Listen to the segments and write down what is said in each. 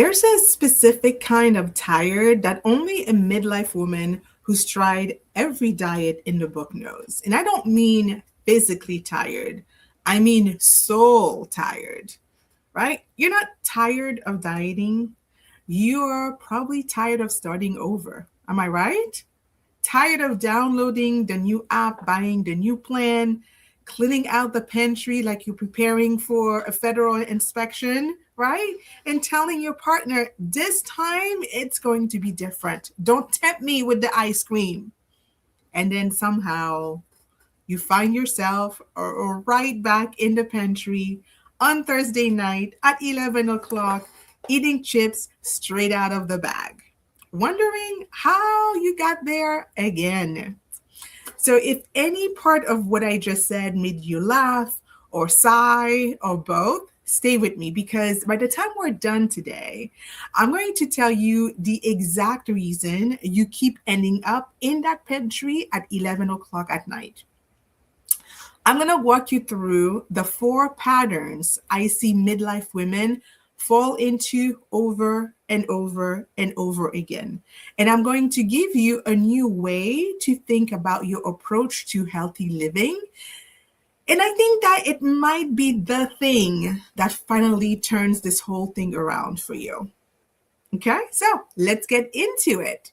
There's a specific kind of tired that only a midlife woman who's tried every diet in the book knows. And I don't mean physically tired, I mean soul tired, right? You're not tired of dieting. You're probably tired of starting over. Am I right? Tired of downloading the new app, buying the new plan, cleaning out the pantry like you're preparing for a federal inspection, right? And telling your partner, this time it's going to be different. Don't tempt me with the ice cream. And then somehow you find yourself or right back in the pantry on Thursday night at 11 o'clock, eating chips straight out of the bag, wondering how you got there again. So, if any part of what I just said made you laugh or sigh or both, stay with me because by the time we're done today, I'm going to tell you the exact reason you keep ending up in that pantry at 11 o'clock at night. I'm going to walk you through the four patterns I see midlife women fall into over and over and over again. And I'm going to give you a new way to think about your approach to healthy living. And I think that it might be the thing that finally turns this whole thing around for you. Okay, so let's get into it.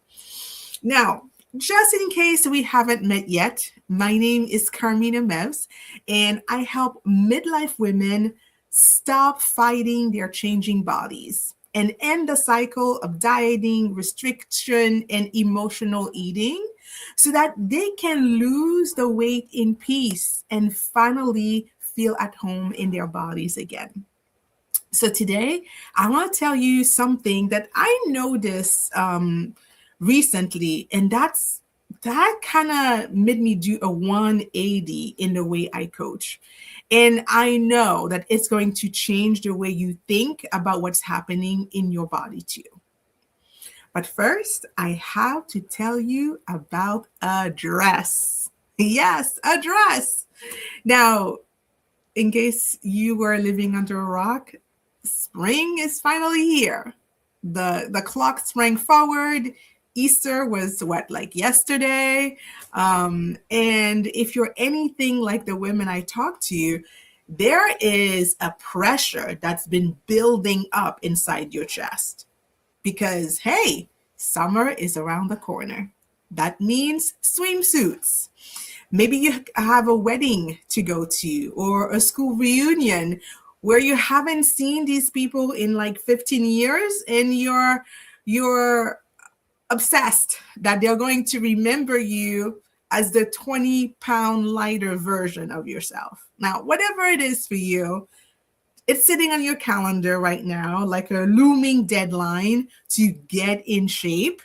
Now, just in case we haven't met yet, my name is Carmina Mevs, and I help midlife women stop fighting their changing bodies and end the cycle of dieting, restriction, and emotional eating so that they can lose the weight in peace and finally feel at home in their bodies again. So today, I want to tell you something that I noticed recently, and that kind of made me do a 180 in the way I coach. And I know that it's going to change the way you think about what's happening in your body too. But first, I have to tell you about a dress. Yes, a dress. Now, in case you were living under a rock, spring is finally here. The clock sprang forward. Easter was what, like yesterday? And if you're anything like the women I talk to, there is a pressure that's been building up inside your chest because, hey, summer is around the corner. That means swimsuits. Maybe you have a wedding to go to or a school reunion where you haven't seen these people in like 15 years and you're obsessed that they're going to remember you as the 20-pound lighter version of yourself. Now, whatever it is for you, it's sitting on your calendar right now, like a looming deadline to get in shape.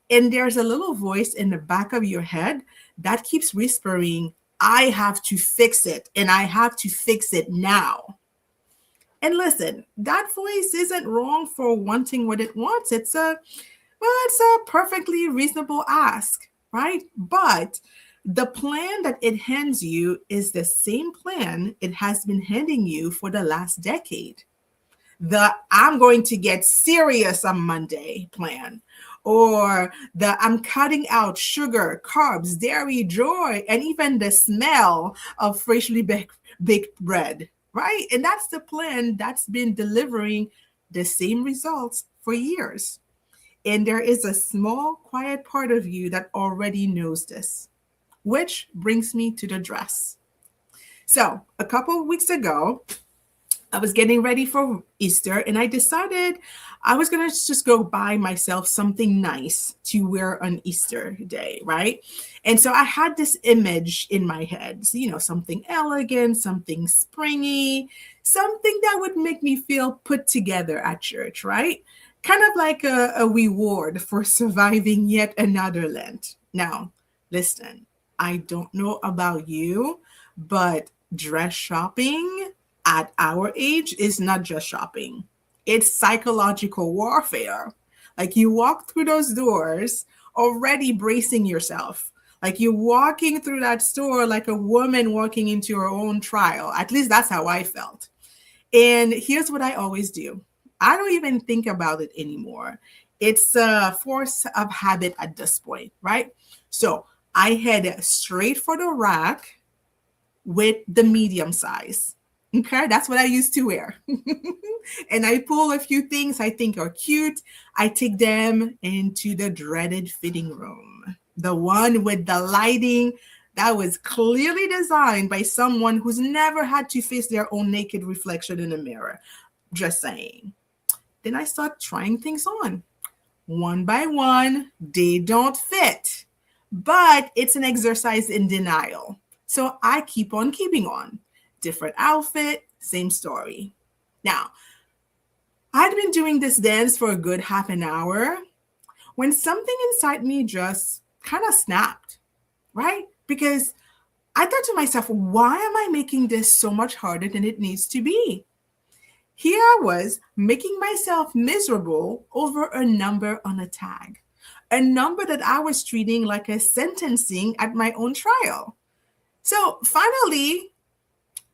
And there's a little voice in the back of your head that keeps whispering, I have to fix it, and I have to fix it now. And listen, that voice isn't wrong for wanting what it wants. It's a perfectly reasonable ask, right? But the plan that it hands you is the same plan it has been handing you for the last decade. The I'm going to get serious on Monday plan, or the I'm cutting out sugar, carbs, dairy, joy, and even the smell of freshly baked bread, right? And that's the plan that's been delivering the same results for years. And there is a small, quiet part of you that already knows this, which brings me to the dress. So a couple of weeks ago, I was getting ready for Easter and I decided I was going to just go buy myself something nice to wear on Easter day, right? And so I had this image in my head, so, something elegant, something springy, something that would make me feel put together at church, right? Kind of like a reward for surviving yet another Lent. Now, listen, I don't know about you, but dress shopping at our age is not just shopping. It's psychological warfare. Like you walk through those doors already bracing yourself. Like you're walking through that store like a woman walking into her own trial. At least that's how I felt. And here's what I always do. I don't even think about it anymore. It's a force of habit at this point, right? So I head straight for the rack with the medium size. Okay, that's what I used to wear. And I pull a few things I think are cute. I take them into the dreaded fitting room, the one with the lighting that was clearly designed by someone who's never had to face their own naked reflection in a mirror. Just saying. Then I start trying things on. One by one, they don't fit. But it's an exercise in denial. So I keep on keeping on. Different outfit, same story. Now, I'd been doing this dance for a good half an hour when something inside me just kind of snapped, right? Because I thought to myself, why am I making this so much harder than it needs to be? Here I was making myself miserable over a number on a tag, a number that I was treating like a sentencing at my own trial. So finally,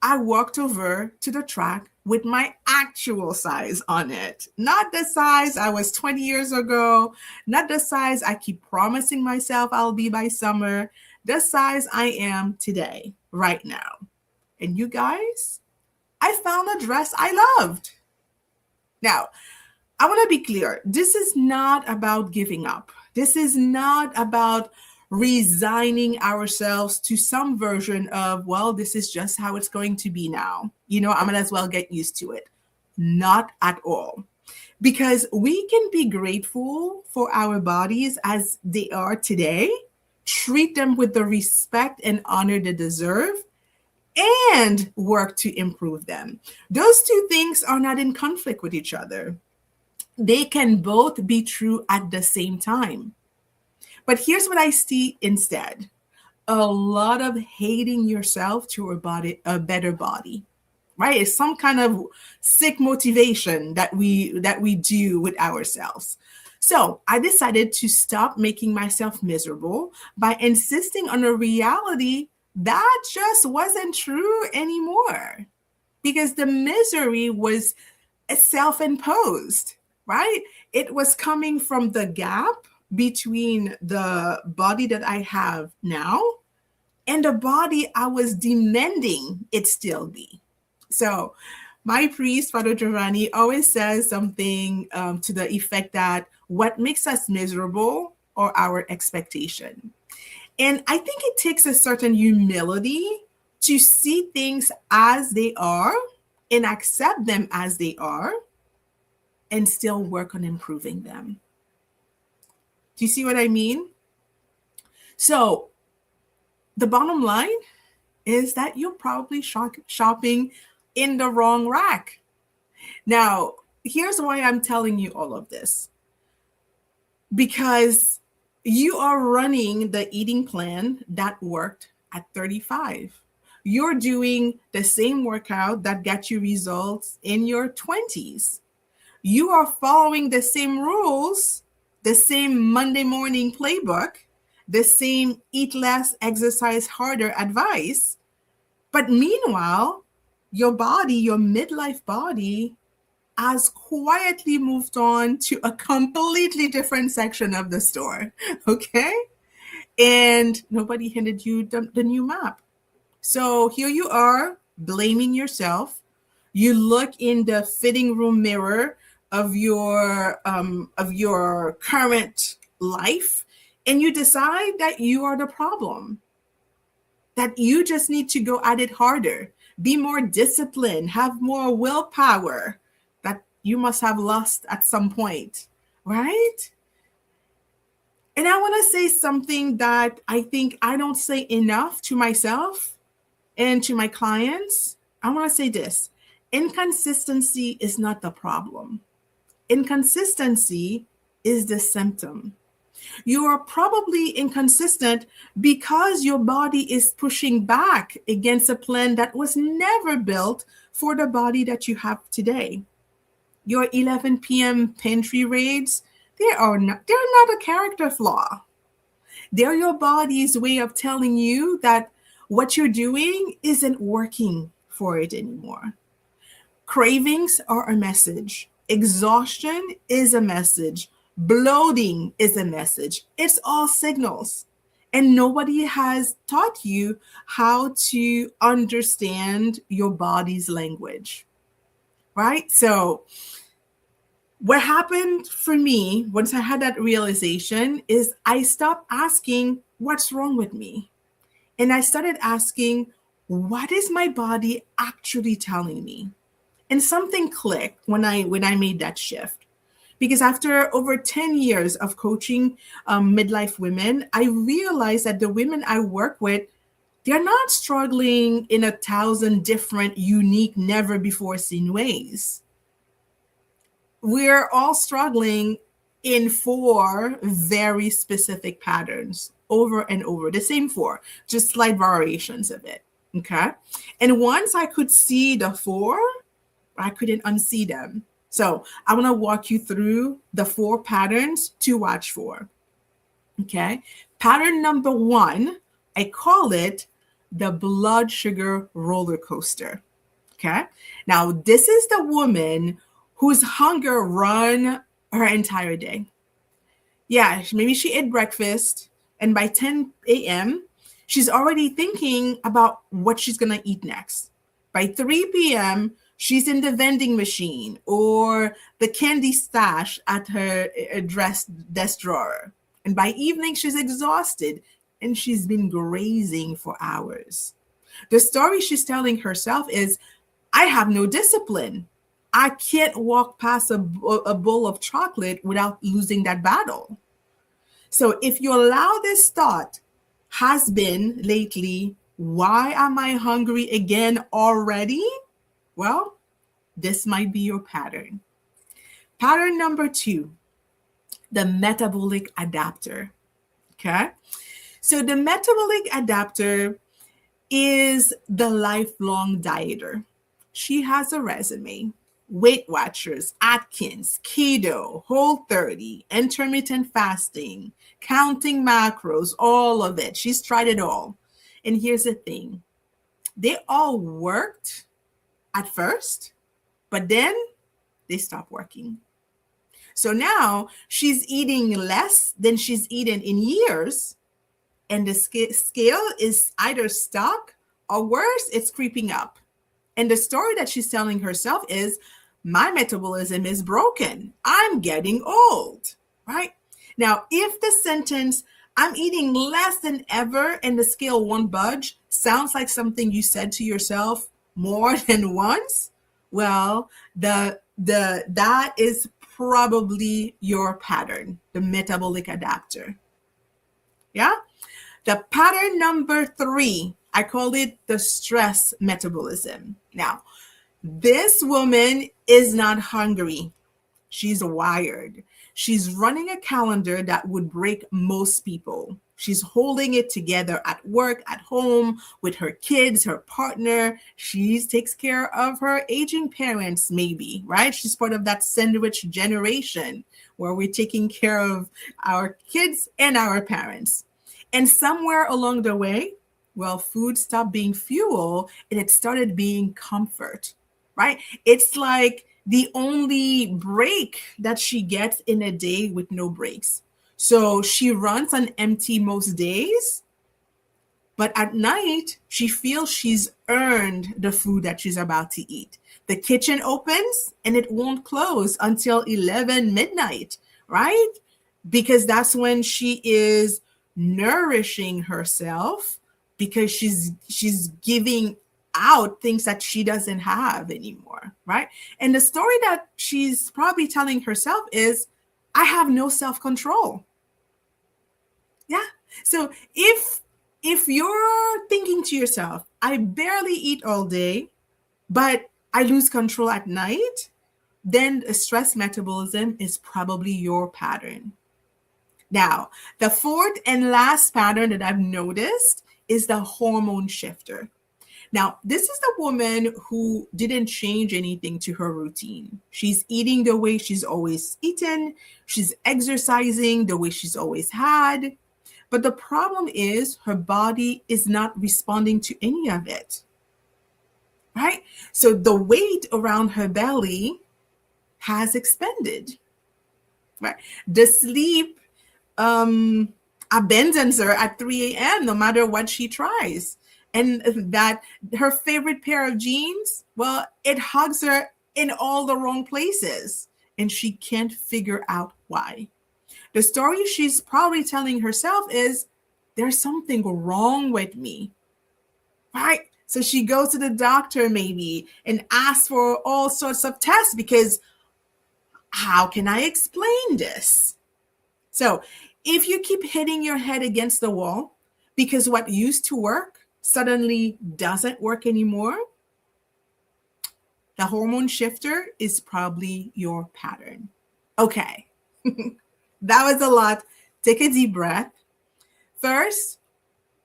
I walked over to the track with my actual size on it, not the size I was 20 years ago, not the size I keep promising myself I'll be by summer, the size I am today, right now. And you guys, I found a dress I loved. Now, I want to be clear. This is not about giving up. This is not about resigning ourselves to some version of, well, this is just how it's going to be now. I might as well get used to it. Not at all. Because we can be grateful for our bodies as they are today, treat them with the respect and honor they deserve, and work to improve them. Those two things are not in conflict with each other. They can both be true at the same time. But here's what I see instead. A lot of hating yourself to a better body, right? It's some kind of sick motivation that we do with ourselves. So I decided to stop making myself miserable by insisting on a reality that just wasn't true anymore, because the misery was self-imposed, right? It was coming from the gap between the body that I have now and the body I was demanding it still be. So my priest, Father Giovanni, always says something to the effect that what makes us miserable are our expectation. And I think it takes a certain humility to see things as they are and accept them as they are and still work on improving them. Do you see what I mean? So the bottom line is that you're probably shopping in the wrong rack. Now, here's why I'm telling you all of this. Because you are running the eating plan that worked at 35. You're doing the same workout that got you results in your 20s. You are following the same rules, the same Monday morning playbook, the same eat less, exercise harder advice. But meanwhile, your body, your midlife body, has quietly moved on to a completely different section of the store. Okay? And nobody handed you the new map. So here you are blaming yourself. You look in the fitting room mirror of your current life, and you decide that you are the problem, that you just need to go at it harder, be more disciplined, have more willpower that you must have lost at some point, right? And I want to say something that I think I don't say enough to myself and to my clients. I want to say this: inconsistency is not the problem. Inconsistency is the symptom. You are probably inconsistent because your body is pushing back against a plan that was never built for the body that you have today. Your 11 p.m. pantry raids, they're not a character flaw. They're your body's way of telling you that what you're doing isn't working for it anymore. Cravings are a message. Exhaustion is a message. Bloating is a message. It's all signals. And nobody has taught you how to understand your body's language, right? So, what happened for me once I had that realization is I stopped asking, what's wrong with me? And I started asking, what is my body actually telling me? And something clicked when I made that shift. Because after over 10 years of coaching midlife women, I realized that the women I work with, they're not struggling in 1,000 different, unique, never before seen ways. We're all struggling in 4 very specific patterns over and over, the same 4, just slight variations of it. Okay. And once I could see the 4, I couldn't unsee them. So I want to walk you through the 4 patterns to watch for. Okay. Pattern number 1, I call it the blood sugar roller coaster. Okay. Now, this is the woman whose hunger run her entire day. Yeah, maybe she ate breakfast, and by 10 a.m., she's already thinking about what she's going to eat next. By 3 p.m., she's in the vending machine or the candy stash at her desk drawer. And by evening, she's exhausted and she's been grazing for hours. The story she's telling herself is, I have no discipline. I can't walk past a bowl of chocolate without losing that battle. So if you allow this thought has been lately, why am I hungry again already? Well, this might be your pattern. Pattern number 2, the metabolic adapter. Okay. So the metabolic adapter is the lifelong dieter. She has a resume. Weight Watchers, Atkins, keto, Whole30, intermittent fasting, counting macros, all of it. She's tried it all. And here's the thing. They all worked at first, but then they stopped working. So now she's eating less than she's eaten in years, and the scale is either stuck or worse, it's creeping up. And the story that she's telling herself is, my metabolism is broken. I'm getting old, right? Now, if the sentence, I'm eating less than ever and the scale won't budge, sounds like something you said to yourself more than once, well, that is probably your pattern, the metabolic adapter. Yeah? The pattern number 3, I call it the stress metabolism. Now, this woman is not hungry. She's wired. She's running a calendar that would break most people. She's holding it together at work, at home, with her kids, her partner. She takes care of her aging parents, maybe, right? She's part of that sandwich generation where we're taking care of our kids and our parents. And somewhere along the way, well, food stopped being fuel and it started being comfort, right? It's like the only break that she gets in a day with no breaks. So she runs on empty most days, but at night, she feels she's earned the food that she's about to eat. The kitchen opens and it won't close until 11 midnight, right? Because that's when she is nourishing herself, because she's giving out things that she doesn't have anymore, right? And the story that she's probably telling herself is, I have no self-control. Yeah. So if you're thinking to yourself, I barely eat all day, but I lose control at night, then the stress metabolism is probably your pattern. Now, the 4th and last pattern that I've noticed is the hormone shifter. Now, this is the woman who didn't change anything to her routine. She's eating the way she's always eaten. She's exercising the way she's always had. But the problem is her body is not responding to any of it, right? So the weight around her belly has expended. Right? The sleep abandons her at 3 a.m. no matter what she tries. And that her favorite pair of jeans, well, it hugs her in all the wrong places. And she can't figure out why. The story she's probably telling herself is there's something wrong with me. Right? So she goes to the doctor maybe and asks for all sorts of tests because how can I explain this? So if you keep hitting your head against the wall because what used to work suddenly doesn't work anymore, the hormone shifter is probably your pattern. Okay, that was a lot. Take a deep breath. First,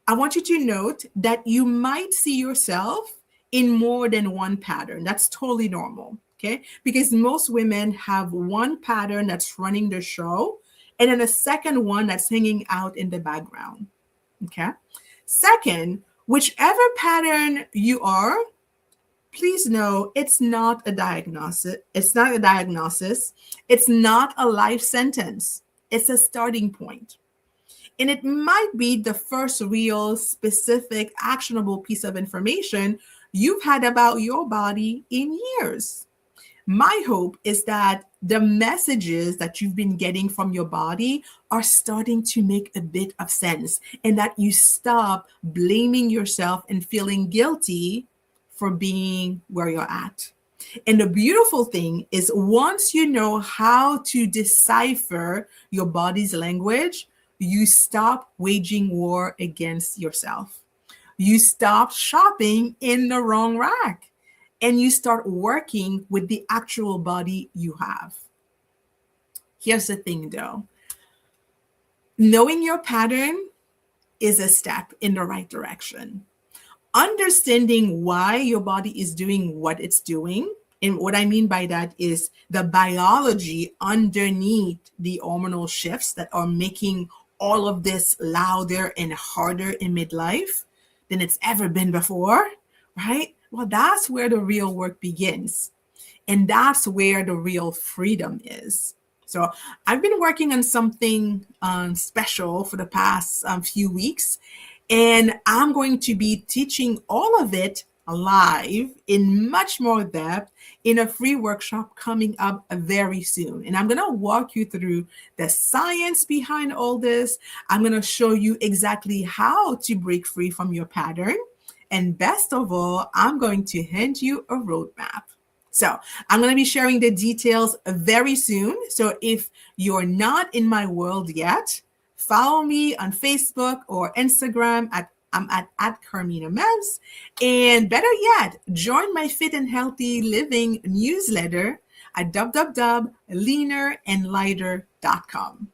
I want you to note that you might see yourself in more than one pattern. That's totally normal, okay? Because most women have one pattern that's running the show and then a second one that's hanging out in the background, okay? Second, whichever pattern you are, please know it's not a diagnosis. It's not a diagnosis. It's not a life sentence. It's a starting point. And it might be the first real specific actionable piece of information you've had about your body in years. My hope is that the messages that you've been getting from your body are starting to make a bit of sense and that you stop blaming yourself and feeling guilty for being where you're at. And the beautiful thing is once you know how to decipher your body's language, you stop waging war against yourself. You stop shopping in the wrong rack and you start working with the actual body you have. Here's the thing though. Knowing your pattern is a step in the right direction. Understanding why your body is doing what it's doing, and what I mean by that is the biology underneath the hormonal shifts that are making all of this louder and harder in midlife than it's ever been before, right? Well, that's where the real work begins. And that's where the real freedom is. So I've been working on something special for the past few weeks, and I'm going to be teaching all of it live in much more depth in a free workshop coming up very soon. And I'm going to walk you through the science behind all this. I'm going to show you exactly how to break free from your pattern. And best of all, I'm going to hand you a roadmap. So I'm going to be sharing the details very soon. So if you're not in my world yet, follow me on Facebook or Instagram I'm at Carmina Mevs. And better yet, join my Fit and Healthy Living newsletter at www.leanerandlighter.com.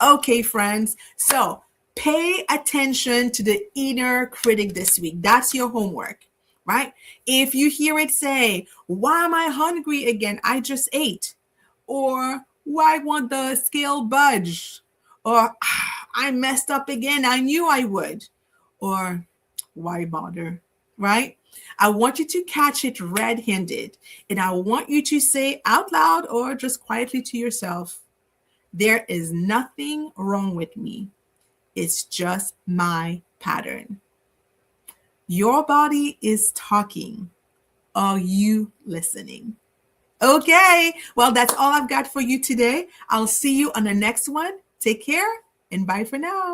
Okay, friends. So pay attention to the inner critic this week. That's your homework, right? If you hear it say, why am I hungry again? I just ate. Or why won't the scale budge? Or I messed up again. I knew I would. Or why bother, right? I want you to catch it red-handed. And I want you to say out loud or just quietly to yourself, there is nothing wrong with me. It's just my pattern. Your body is talking. Are you listening? Okay, well, that's all I've got for you today. I'll see you on the next one. Take care and bye for now.